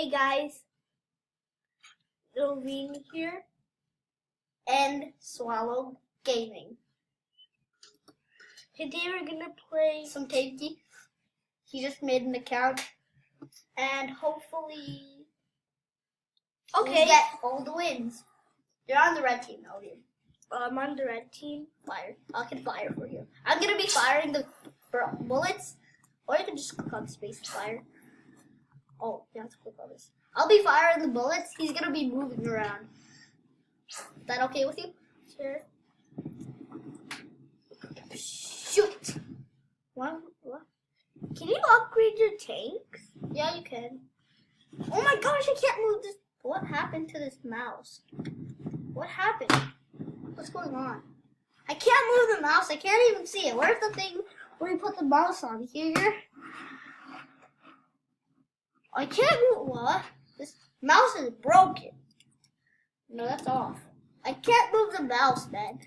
Hey guys, Loveen here, and Swallow Gaming. Today we're gonna play some Tanky. He just made an account, and hopefully, we'll get all the wins. You're on the red team, Loveen. I'm on the red team. Fire. I can fire for you. I'm gonna be firing the bullets, or you can just click on space to fire. Oh, you have to click on this. I'll be firing the bullets. He's gonna be moving around. Is that okay with you? Sure. Shoot! What? Can you upgrade your tanks? Yeah, you can. Oh my gosh, I can't move this. What happened to this mouse? What happened? What's going on? I can't move the mouse. I can't even see it. Where's the thing where you put the mouse on? Here? I can't move. What? This mouse is broken. No, that's off. I can't move the mouse, man.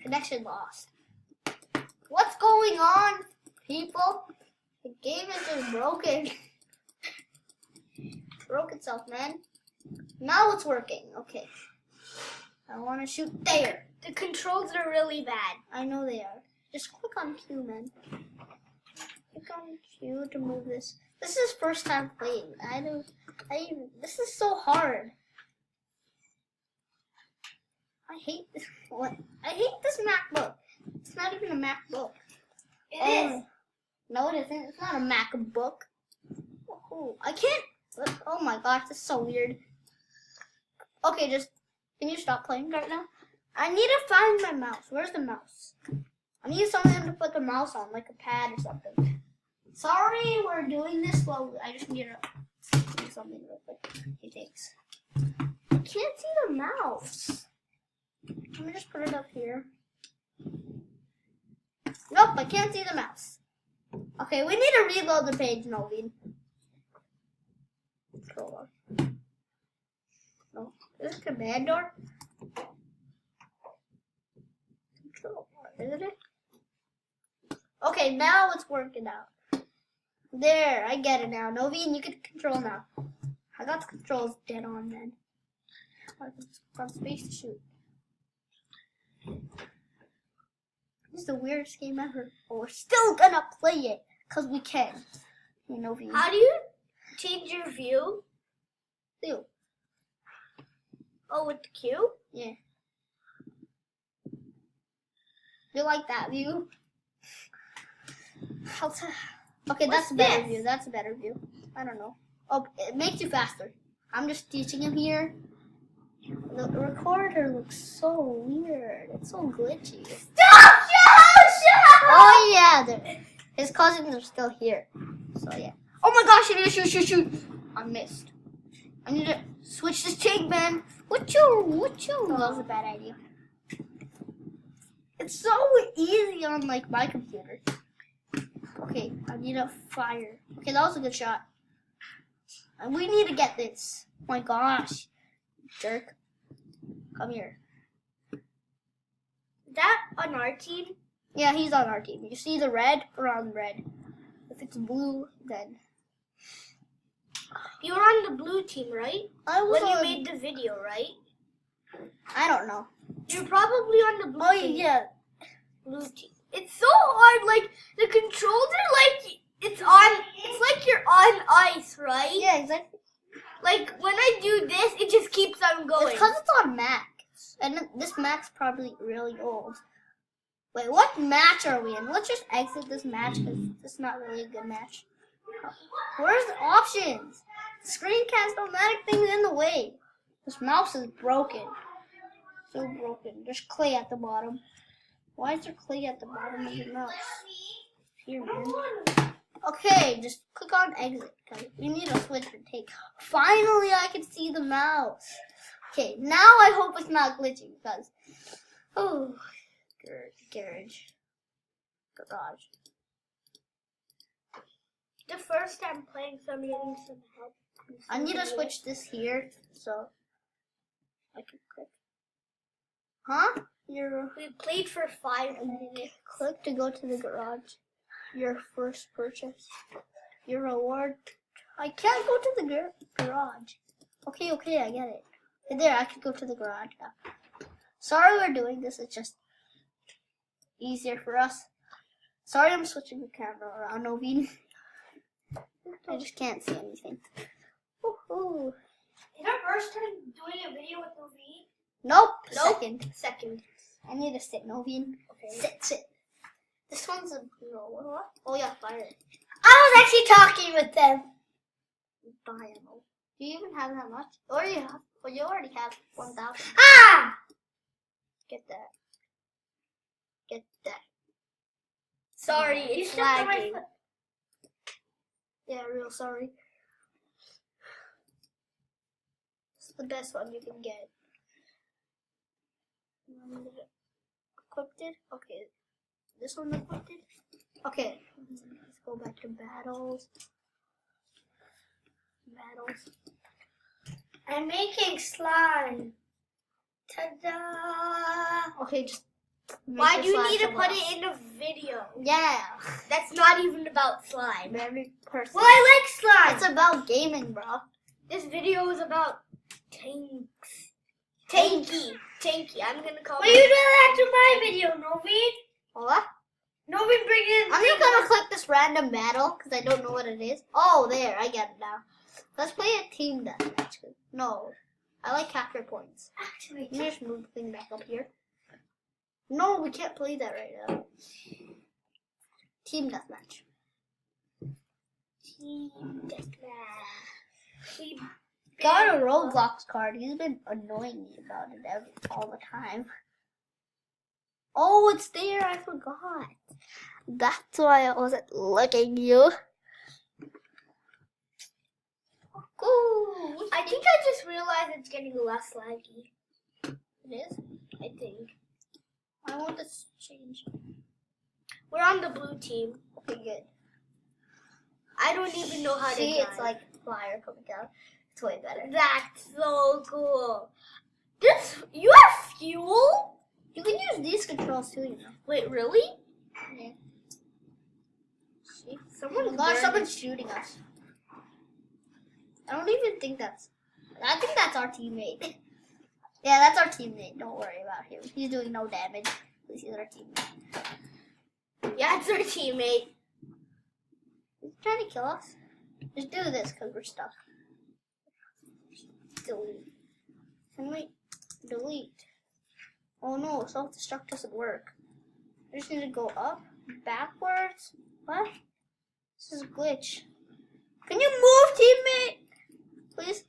Connection lost. What's going on, people? The game is just broken. Broke itself, man. Now it's working. Okay. I want to shoot there. The controls are really bad. I know they are. Just click on Q, man. Click on Q to move this. This is first time playing. This is so hard. I hate this. What? I hate this MacBook. It's not even a MacBook. It is. No, it isn't. It's not a MacBook. Oh, I can't. Oh my gosh, this is so weird. Okay, can you stop playing right now? I need to find my mouse. Where's the mouse? I need something to put the mouse on, like a pad or something. Sorry, we're doing this slowly. I just need to do something real quick. Okay, thanks. I can't see the mouse. Let me just put it up here. Nope, I can't see the mouse. Okay, we need to reload the page, Noveen. Control R. No, is it command door? Control R, isn't it? Okay, now it's working out. There, I get it now. Noveen, you can control now. I got the controls dead on then. I can space to shoot. This is the weirdest game ever. But we're still gonna play it, because we can. You know, Noveen. How do you change your view? View. Oh, with the Q? Yeah. You like that view? Okay, that's a better view. That's a better view. I don't know. Oh, it makes you faster. I'm just teaching him here. The recorder looks so weird. It's so glitchy. Stop! Shut up! Oh yeah, his cousins are still here. So yeah. Oh my gosh! I need to shoot! I missed. I need to switch this tank, man. What you? Oh, that was a bad idea. It's so easy on like my computer. Okay, I need a fire. Okay, that was a good shot. And we need to get this. Oh my gosh. Jerk. Come here. Is that on our team? Yeah, he's on our team. You see the red around red. If it's blue, then. You were on the blue team, right? I was when you made the video, right? I don't know. You're probably on the blue team. Yeah. Blue team. It's so hard, like, the controls are like, it's like you're on ice, right? Yeah, exactly. Like, when I do this, it just keeps on going. It's because it's on Mac. And this Mac's probably really old. Wait, what match are we in? Let's just exit this match, because it's not really a good match. Where's the options? Screencast automatic thing's in the way. This mouse is broken. So broken. There's clay at the bottom. Why is there clay at the bottom of the mouse? Here, man. Okay, just click on exit, because we need to switch the take. Finally, I can see the mouse. Okay, now I hope it's not glitching, because... Oh, garage. The first time playing, so I'm getting some help. I need to switch this here, so I can click. Huh? We played for 5 minutes. Click to go to the garage. Your first purchase. Your reward. I can't go to the garage. Okay, I get it. There, I can go to the garage now. Sorry we're doing this. It's just easier for us. Sorry I'm switching the camera around, Noveen. I just can't see anything. Woohoo. Is our first time doing a video with Noveen? Nope. Second. I need to sit, Noveen. Okay. Sit. This one's a what? Oh yeah, fire. I was actually talking with them. Bio. Do you even have that much? Or you have? Well, you already have 1,000. Ah! Get that. Sorry, it's stepped on my lagging. foot. Yeah, real sorry. It's the best one you can get. Equipped it? Okay. This one equipped it? Okay. Let's go back to battles. I'm making slime. Ta-da! Okay, just Why do you need to put it in the video? Yeah. That's not even about slime. Every person. Well, I like slime. It's about gaming, bro. This video is about tanks. Tanky. I'm gonna call. Well, you do that to my video, Noveen. What? Noveen, bring in. I'm just gonna click this random battle because I don't know what it is. Oh, there, I get it now. Let's play a team deathmatch. No, I like capture points. Actually, Can you just move the thing back up here? No, we can't play that right now. Team deathmatch. We Got a Roblox card. He's been annoying me about it all the time. Oh, it's there. I forgot. That's why I wasn't looking at you. Ooh, I think I just realized it's getting less laggy. It is? I think. I want this to change. We're on the blue team. Okay, good. I don't even know how to See, drive. it's like flyer coming down. It's way better. That's so cool. You have fuel? You can use these controls too, you know. Wait, really? Yeah. See? Someone's shooting us. I don't even think I think that's our teammate. Yeah, that's our teammate. Don't worry about him. He's doing no damage. He's our teammate. Yeah, it's our teammate. He's trying to kill us. Just do this because we're stuck. Delete. Can we delete? Oh no, self-destruct doesn't work. I just need to go up, backwards. What? This is a glitch. Can you move, teammate? Please?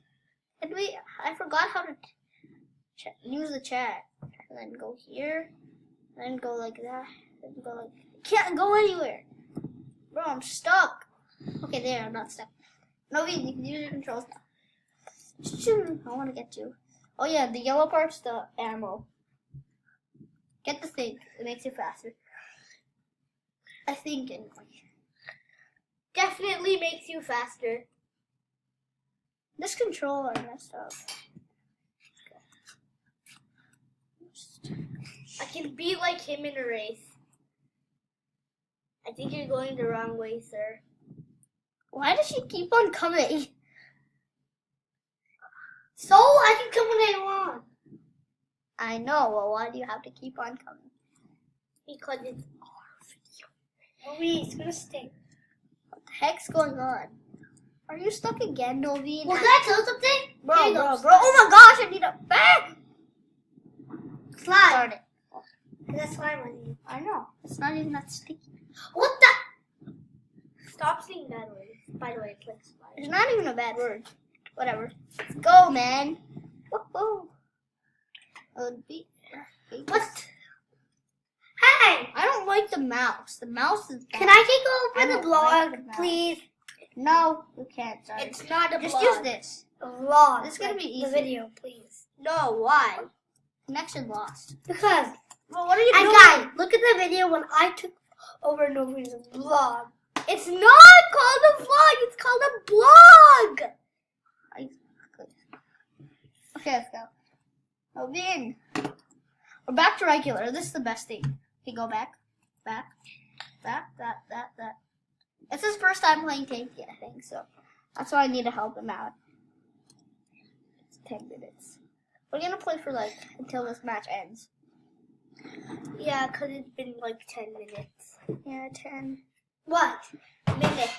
I forgot how to use the chat. And then go here. Then go like that. Then go like... Can't go anywhere. Bro, I'm stuck. Okay, there, I'm not stuck. No, you can use your controls now. I want to get you. Oh yeah, the yellow part's the ammo. Get the thing. It makes you faster. I think anyway. Definitely makes you faster. This controller messed up. I can be like him in a race. I think you're going the wrong way, sir. Why does she keep on coming? So I can come when I want. I know, well, why do you have to keep on coming? Because it's our video. Noveen, it's gonna stink. What the heck's going on? Are you stuck again, Noveen? Well, can I tell something? Bro. Oh my gosh, I need a bag! Slime. Start it. That's slime on you. I know. It's not even that sticky. What the? Stop saying bad words. By the way, it's like slime. It's not even a bad word. Whatever. Let's go, man. Woohoo. What? Hey! I don't like the mouse. The mouse is bad. Can I take over the blog, like the please? No, you can't. Sorry. It's not a Just blog. use this. A vlog. This is gonna be easy. The video, please. No, why? Connection lost. Because. Well, what are you doing? And guys, look at the video when I took over Noveen's vlog. It's not called a vlog. It's called a blog. Okay, let's go. Noveen. We're back to regular. This is the best thing. Okay, go back. Back. that. It's his first time playing Tanky, I think, so that's why I need to help him out. It's 10 minutes. We're gonna play for like until this match ends. Yeah, because it's been like 10 minutes. Yeah, 10. What? Minutes.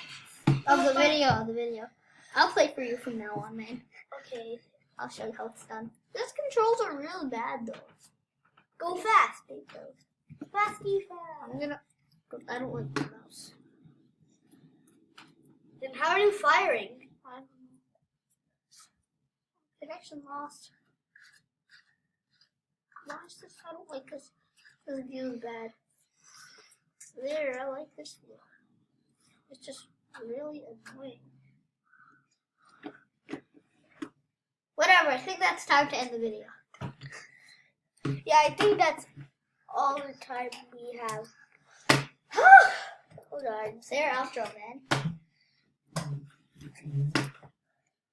Of the video. I'll play for you from now on, man. Okay. I'll show you how it's done. These controls are really bad, though. Go fast, big toes. Fasty fast. I don't like the mouse. Then how are you firing? I don't know. Connection lost. Watch this. I don't like this. This view is bad. There, I like this view. It's just really annoying. Whatever, I think that's time to end the video. Yeah, I think that's all the time we have. Hold on. Say your outro, man.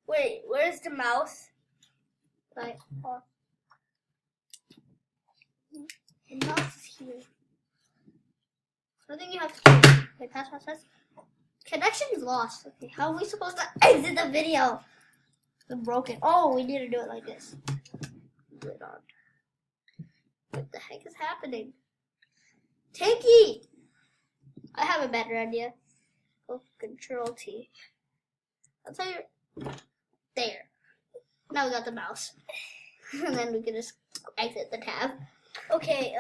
Wait, where's the mouse? Right. The mouse is here. So I think you have to do. Wait, pass. Connection is lost. Okay, how are we supposed to exit the video? It's broken. Oh, we need to do it like this. Put it on. What the heck is happening? Tanky! I have a better idea. Oh, Control T. I'll tell you. There. Now we got the mouse. And then we can just exit the tab. Okay,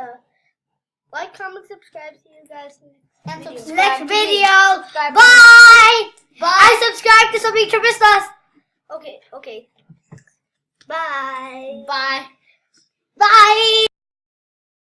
like, comment, subscribe. See you guys And next subscribe next to video. Subscribe Bye! Bye! I subscribe to something Trubistas. Okay. Bye. Bye. Bye.